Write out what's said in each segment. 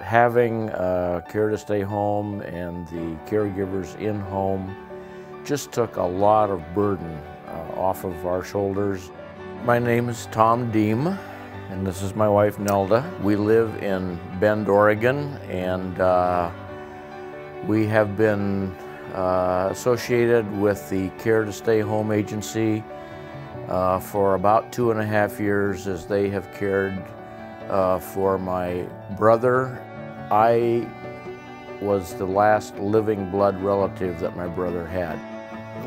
Having Care to Stay Home and the caregivers in home just took a lot of burden off of our shoulders. My name is Tom Dehm, and this is my wife Nelda. We live in Bend, Oregon, and we have been associated with the Care to Stay Home agency for about 2.5 years, as they have cared for my brother. I was the last living blood relative that my brother had.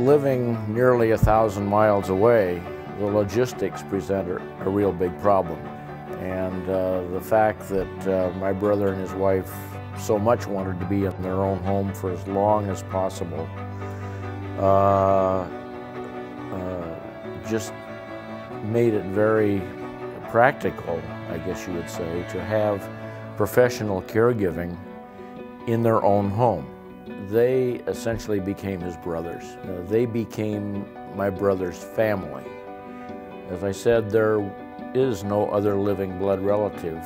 Living nearly 1,000 miles away, the logistics present a real big problem. And the fact that my brother and his wife so much wanted to be in their own home for as long as possible just made it very practical, I guess you would say, to have professional caregiving in their own home. They essentially became his brothers. They became my brother's family. As I said, there is no other living blood relative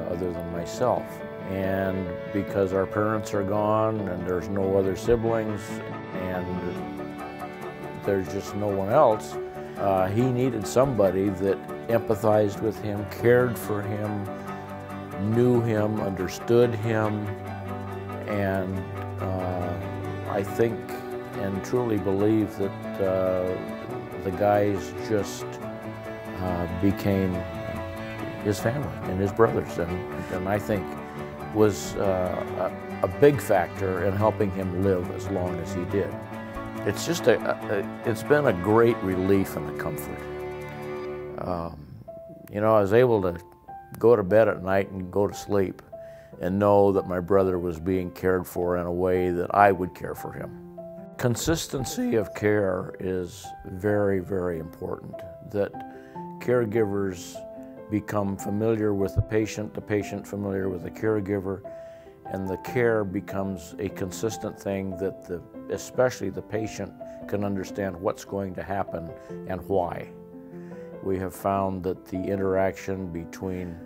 other than myself. And because our parents are gone and there's no other siblings and there's just no one else, he needed somebody that empathized with him, cared for him, knew him, understood him, and I think and truly believe that the guys just became his family and his brothers, and I think was a big factor in helping him live as long as he did. It's just it's been a great relief and a comfort. You know, I was able to go to bed at night and go to sleep and know that my brother was being cared for in a way that I would care for him. Consistency of care is very, very important, that caregivers become familiar with the patient familiar with the caregiver, and the care becomes a consistent thing that especially the patient can understand what's going to happen and why. We have found that the interaction between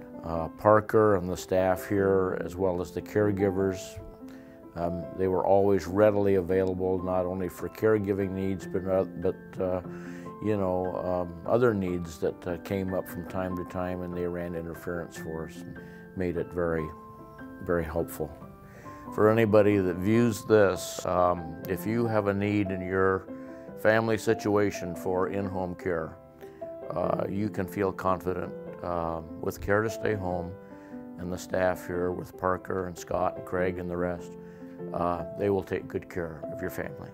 Parker and the staff here, as well as the caregivers, they were always readily available, not only for caregiving needs, but you know, other needs that came up from time to time, and they ran interference for us and made it very, very helpful. For anybody that views this, if you have a need in your family situation for in-home care, you can feel confident with Care to Stay Home and the staff here with Parker and Scott and Craig and the rest. They will take good care of your family.